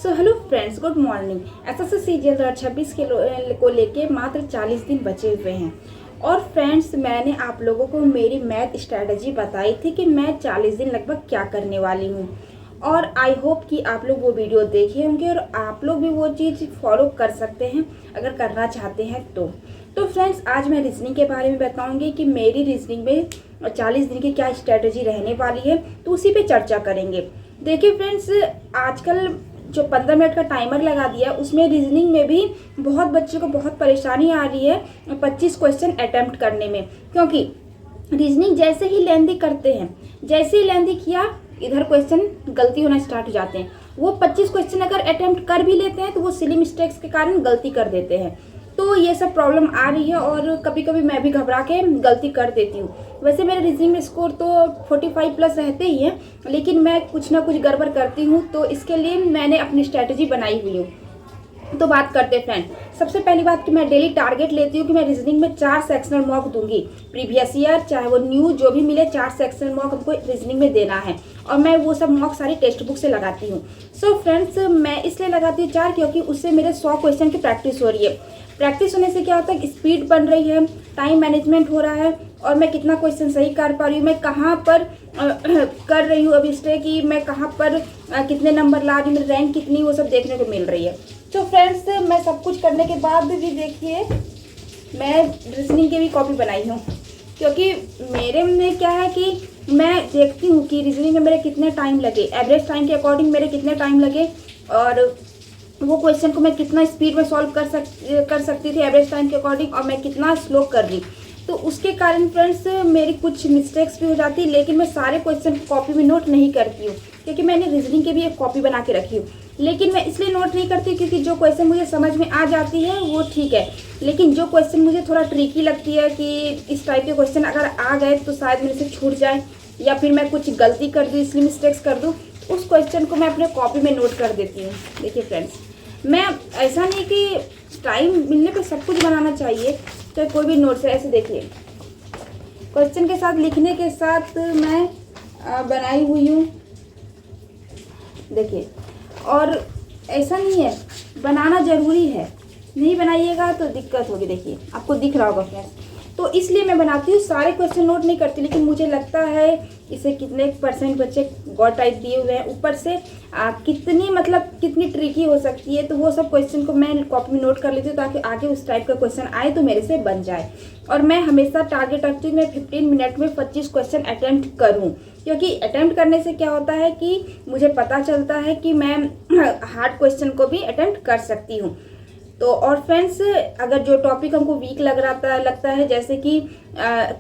So hello friends, good morning. SSC CGL 2026 को लेके मात्र 40 दिन बचे हुए हैं। और फ्रेंड्स, मैंने आप लोगों को मेरी मैथ स्ट्रैटेजी बताई थी कि मैं 40 दिन लगभग क्या करने वाली हूँ। और आई होप कि आप लोग वो वीडियो देखे होंगे और आप लोग भी वो चीज़ फॉलो कर सकते हैं अगर करना चाहते हैं तो फ्रेंड्स, आज मैं रीजनिंग के बारे में बताऊंगी कि मेरी रीजनिंग में 40 दिन की क्या स्ट्रैटेजी रहने वाली है, तो उसी पे चर्चा करेंगे। देखिए फ्रेंड्स, आजकल जो 15 मिनट का टाइमर लगा दिया उसमें रीजनिंग में भी बहुत बच्चों को बहुत परेशानी आ रही है 25 क्वेश्चन अटेम्प्ट करने में। क्योंकि रीजनिंग जैसे ही लेंदी करते हैं, जैसे ही लेंदी किया इधर क्वेश्चन गलती होना स्टार्ट हो जाते हैं। वो 25 क्वेश्चन अगर अटेम्प्ट कर भी लेते हैं तो वो सिली मिस्टेक्स के कारण गलती कर देते हैं। तो ये सब प्रॉब्लम आ रही है और कभी कभी मैं भी घबरा के गलती कर देती हूँ। वैसे मेरे रीजनिंग में स्कोर तो 45 प्लस रहते ही हैं, लेकिन मैं कुछ ना कुछ गड़बड़ करती हूँ, तो इसके लिए मैंने अपनी स्ट्रैटेजी बनाई हुई हूँ। तो बात करते हैं फ्रेंड। सबसे पहली बात कि मैं डेली टारगेट लेती हूँ कि मैं रीजनिंग में 4 सेक्शनल मॉक दूंगी। प्रीवियस ईयर चाहे वो न्यू जो भी मिले, 4 सेक्शनल मॉक हमको रीजनिंग में देना है। और मैं वो सब मॉक सारी टेक्स्ट बुक से लगाती हूँ। सो फ्रेंड्स, मैं इसलिए लगाती हूँ 4 क्योंकि उससे मेरे 100 क्वेश्चन की प्रैक्टिस हो रही है। प्रैक्टिस होने से क्या होता है, स्पीड बन रही है, टाइम मैनेजमेंट हो रहा है और मैं कितना क्वेश्चन सही कर पा रही हूँ, मैं कहाँ पर कर रही हूँ अभी स्टे की, मैं कहाँ पर कितने नंबर ला रही हूँ, मेरी रैंक कितनी, वो सब देखने को मिल रही है। तो फ्रेंड्स, मैं सब कुछ करने के बाद भी देखिए मैं रीजनिंग की भी कॉपी बनाई हूँ। क्योंकि मेरे में क्या है कि मैं देखती हूँ कि रीजनिंग में मेरे कितने टाइम लगे, एवरेज टाइम के अकॉर्डिंग मेरे कितने टाइम लगे और वो क्वेश्चन को मैं कितना स्पीड में सॉल्व कर सकती थी एवरेज टाइम के अकॉर्डिंग, और मैं कितना स्लो कर रही। तो उसके कारण फ्रेंड्स मेरी कुछ मिस्टेक्स भी हो जाती, लेकिन मैं सारे क्वेश्चन कॉपी में नोट नहीं करती हूँ क्योंकि मैंने रीजनिंग की भी एक कॉपी बना के रखी हूँ। लेकिन मैं इसलिए नोट नहीं करती क्योंकि जो क्वेश्चन मुझे समझ में आ जाती है वो ठीक है, लेकिन जो क्वेश्चन मुझे थोड़ा ट्रिकी लगती है कि इस टाइप के क्वेश्चन अगर आ गए तो शायद मेरे से छूट जाए या फिर मैं कुछ गलती कर दूँ, इसलिए मिस्टेक्स कर दूँ, उस क्वेश्चन को मैं अपने कॉपी में नोट कर देती हूँ। देखिए फ्रेंड्स, मैं ऐसा नहीं कि टाइम मिलने पे सब कुछ बनाना चाहिए तो कोई भी नोट्स है, ऐसे देखिए क्वेश्चन के साथ लिखने के साथ मैं बनाई हुई हूँ। देखिए, और ऐसा नहीं है, बनाना ज़रूरी है, नहीं बनाइएगा तो दिक्कत होगी। देखिए आपको दिख रहा होगा फ्रेंड्स, तो इसलिए मैं बनाती हूँ। सारे क्वेश्चन नोट नहीं करती, लेकिन मुझे लगता है इसे कितने % बच्चे गॉड टाइप दिए हुए हैं, ऊपर से कितनी ट्रिकी हो सकती है, तो वो सब क्वेश्चन को मैं कॉपी में नोट कर लेती हूँ ताकि आगे उस टाइप का क्वेश्चन आए तो मेरे से बन जाए। और मैं हमेशा टारगेट रखती हूँ मैं 15 मिनट में 25 क्वेश्चन अटेम्प्ट करूँ, क्योंकि अटेम्प्ट करने से क्या होता है कि मुझे पता चलता है कि मैं हार्ड क्वेश्चन को भी अटेम्प्ट कर सकती हूँ। तो और फ्रेंड्स, अगर जो टॉपिक हमको वीक लगता है जैसे कि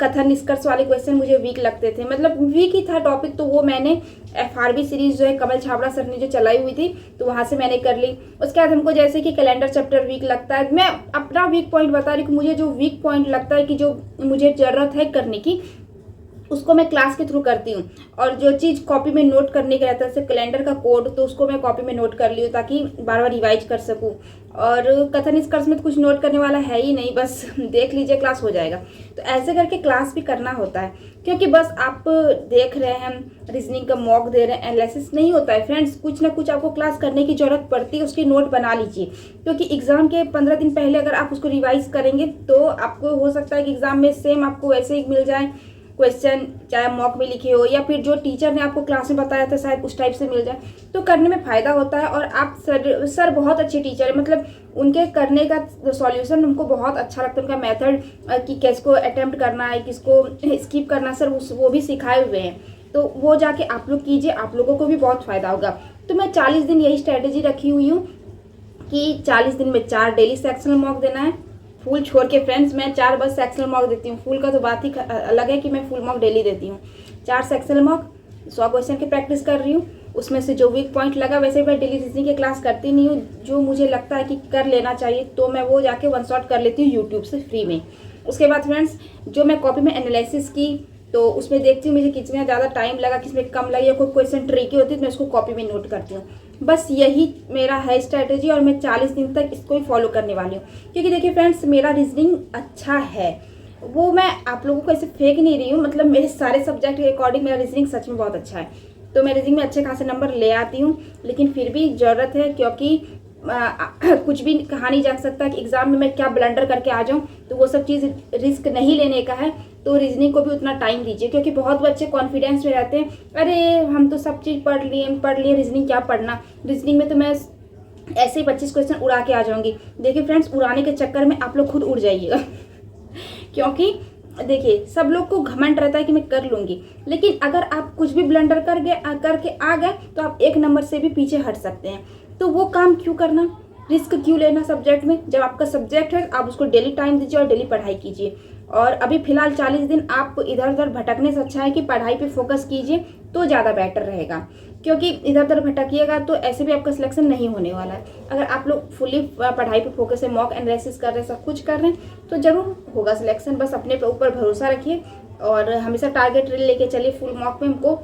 कथन निष्कर्ष वाले क्वेश्चन मुझे वीक लगते थे, मतलब वीक ही था टॉपिक, तो वो मैंने FRB सीरीज जो है कमल छाबड़ा सर ने जो चलाई हुई थी तो वहाँ से मैंने कर ली। उसके बाद हमको जैसे कि कैलेंडर चैप्टर वीक लगता है, मैं अपना वीक पॉइंट बता रही हूँ, मुझे जो वीक पॉइंट लगता है कि जो मुझे ज़रूरत है करने की, उसको मैं क्लास के थ्रू करती हूँ। और जो चीज़ कॉपी में नोट करने का रहता है, जैसे कैलेंडर का कोड, तो उसको मैं कॉपी में नोट कर ली हूँ ताकि बार बार रिवाइज कर सकूँ। और कथन निष्कर्ष में तो कुछ नोट करने वाला है ही नहीं, बस देख लीजिए क्लास हो जाएगा। तो ऐसे करके क्लास भी करना होता है, क्योंकि बस आप देख रहे हैं रीजनिंग का मॉक दे रहे हैं, एनालिसिस नहीं होता है फ्रेंड्स। कुछ ना कुछ आपको क्लास करने की जरूरत पड़ती है, उसकी नोट बना लीजिए, क्योंकि एग्जाम के 15 दिन पहले अगर आप उसको रिवाइज करेंगे तो आपको हो सकता है कि एग्जाम में सेम आपको वैसे ही मिल जाए क्वेश्चन, चाहे मॉक में लिखे हो या फिर जो टीचर ने आपको क्लास में बताया था शायद उस टाइप से मिल जाए, तो करने में फ़ायदा होता है। और आप सर बहुत अच्छे टीचर है, मतलब उनके करने का सॉल्यूशन हमको बहुत अच्छा लगता है, उनका मेथड कि किसको अटेम्प्ट करना है, किसको स्किप करना, सर वो भी सिखाए हुए हैं। तो वो जाके आप लोग कीजिए, आप लोगों को भी बहुत फ़ायदा होगा। तो मैं 40 दिन यही स्ट्रैटेजी रखी हुई हूँ कि 40 दिन में 4 डेली सेक्शनल मॉक देना है। फुल छोड़ के फ्रेंड्स, मैं 4 बस सेक्शनल मॉक देती हूँ, फुल का तो बात ही अलग है कि मैं फुल मॉक डेली देती हूँ। 4 सेक्शनल मॉक, 100 क्वेश्चन की प्रैक्टिस कर रही हूँ, उसमें से जो वीक पॉइंट लगा, वैसे मैं डेली रीजनिंग की क्लास करती नहीं हूँ, जो मुझे लगता है कि कर लेना चाहिए तो मैं वो जाके 1 शॉट कर लेती हूँ यूट्यूब से फ्री में। उसके बाद फ्रेंड्स, जो मैं कॉपी में एनालिसिस की तो उसमें देखती हूँ मुझे कितना ज़्यादा टाइम लगा, किसमें कम लगा, या कोई क्वेश्चन ट्रिकी होती है तो मैं उसको कॉपी में नोट करती हूँ। बस यही मेरा है स्ट्रैटेजी और मैं 40 दिन तक इसको ही फॉलो करने वाली हूँ। क्योंकि देखिए फ्रेंड्स, मेरा रीजनिंग अच्छा है, वो मैं आप लोगों को ऐसे फेंक नहीं रही हूँ, मतलब मेरे सारे सब्जेक्ट के अकॉर्डिंग मेरा रीजनिंग सच में बहुत अच्छा है। तो मैं रीजनिंग में अच्छे खासे नंबर ले आती हूँ, लेकिन फिर भी ज़रूरत है, क्योंकि कुछ भी कहा नहीं जा सकता कि एग्ज़ाम में मैं क्या ब्लंडर करके आ जाऊं, तो वो सब चीज़ रिस्क नहीं लेने का है। तो रीजनिंग को भी उतना टाइम दीजिए, क्योंकि बहुत बच्चे कॉन्फिडेंस में रहते हैं, अरे हम तो सब चीज़ पढ़ लिए रीजनिंग क्या पढ़ना, रीजनिंग में तो मैं ऐसे ही 25 क्वेश्चन उड़ा के आ जाऊंगी। देखिए फ्रेंड्स, उड़ाने के चक्कर में आप लोग खुद उड़ जाइएगा क्योंकि देखिए सब लोग को घमंड रहता है कि मैं कर लूंगी, लेकिन अगर आप कुछ भी ब्लंडर करके आ गए तो आप 1 नंबर से भी पीछे हट सकते हैं। तो वो काम क्यों करना, रिस्क क्यों लेना सब्जेक्ट में। जब आपका सब्जेक्ट है आप उसको डेली टाइम दीजिए और डेली पढ़ाई कीजिए। और अभी फिलहाल 40 दिन आप इधर उधर भटकने से अच्छा है कि पढ़ाई पे फोकस कीजिए, तो ज़्यादा बेटर रहेगा। क्योंकि इधर उधर भटकिएगा तो ऐसे भी आपका सिलेक्शन नहीं होने वाला है। अगर आप लोग फुली पढ़ाई पे फोकस है, मॉक एनालिसिस कर रहे हैं, सब कुछ कर रहे हैं, तो ज़रूर होगा सिलेक्शन। बस अपने पे ऊपर भरोसा रखिए और हमेशा टारगेट लेके चलिए। फुल मॉक में हमको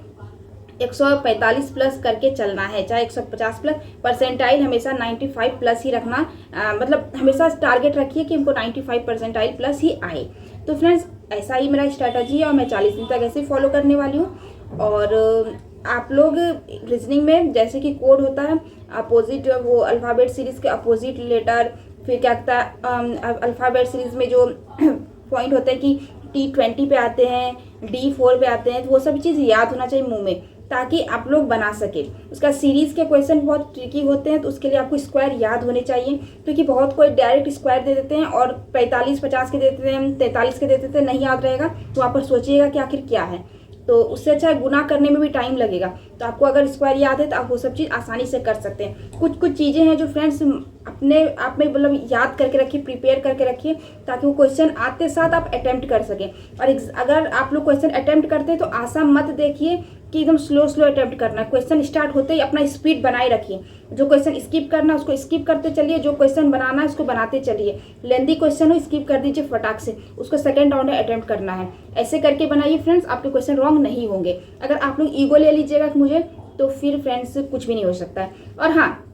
145 प्लस करके चलना है, चाहे 150 प्लस। परसेंटाइल हमेशा 95 प्लस ही रखना, मतलब हमेशा टारगेट रखिए कि हमको 95 परसेंटाइल प्लस ही आए। तो फ्रेंड्स, ऐसा ही मेरा स्ट्रैटेजी है और मैं 40 दिन तक ऐसे ही फॉलो करने वाली हूँ। और आप लोग रीजनिंग में जैसे कि कोड होता है अपोजिट, वो अल्फ़ाबेट सीरीज़ के अपोजिट लेटर, फिर क्या कहता है अल्फ़ाबेट सीरीज़ में जो पॉइंट होते हैं कि T20 पे आते हैं, D4 पे आते हैं, तो वो सब चीज़ याद होना चाहिए मुंह में, ताकि आप लोग बना सके। उसका सीरीज़ के क्वेश्चन बहुत ट्रिकी होते हैं, तो उसके लिए आपको स्क्वायर याद होने चाहिए, क्योंकि बहुत कोई डायरेक्ट स्क्वायर दे देते हैं और 45-50 के देते हैं, 43 के देते हैं, नहीं याद रहेगा तो वहाँ पर सोचिएगा कि आखिर क्या है। तो उससे अच्छा गुना करने में भी टाइम लगेगा। तो आपको अगर स्क्वायर याद है तो आप वो सब चीज़ आसानी से कर सकते हैं। कुछ चीज़ें हैं जो फ्रेंड्स अपने आप में मतलब याद करके रखिए, प्रिपेयर करके रखिए, ताकि वो क्वेश्चन आते साथ आप अटेम्प्ट कर सकें। और अगर आप लोग क्वेश्चन अटेम्प्ट करते हैं तो आसान मत देखिए कि एकदम स्लो अटेम्प्ट करना है। क्वेश्चन स्टार्ट होते ही अपना स्पीड बनाए रखिए। जो क्वेश्चन स्किप करना है उसको स्किप करते चलिए, जो क्वेश्चन बनाना है उसको बनाते चलिए। लेंदी क्वेश्चन हो स्किप कर दीजिए फटाक से, उसको सेकंड राउंड में अटेम्प्ट करना है। ऐसे करके बनाइए फ्रेंड्स, आपके क्वेश्चन रॉन्ग नहीं होंगे। अगर आप लोग ईगो ले लीजिएगा कि मुझे, तो फिर फ्रेंड्स कुछ भी नहीं हो सकता है। और हाँ,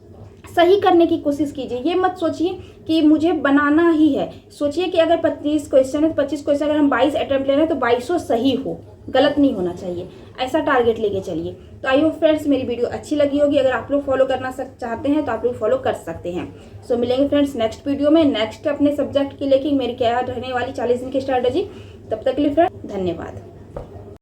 सही करने की कोशिश कीजिए। ये मत सोचिए कि मुझे बनाना ही है, सोचिए कि अगर 25 क्वेश्चन है तो 25 क्वेश्चन अगर हम 22 अटेम्प्ट ले रहे हैं तो 22 सही हो, गलत नहीं होना चाहिए। ऐसा टारगेट लेके चलिए। तो आई होप फ्रेंड्स मेरी वीडियो अच्छी लगी होगी। अगर आप लोग फॉलो करना चाहते हैं तो आप लोग फॉलो कर सकते हैं। सो मिलेंगे फ्रेंड्स नेक्स्ट वीडियो में, नेक्स्ट अपने सब्जेक्ट की लेके मेरी क्या रहने वाली 40 दिन की स्ट्रैटेजी। तब तक के लिए फ्रेंड्स धन्यवाद।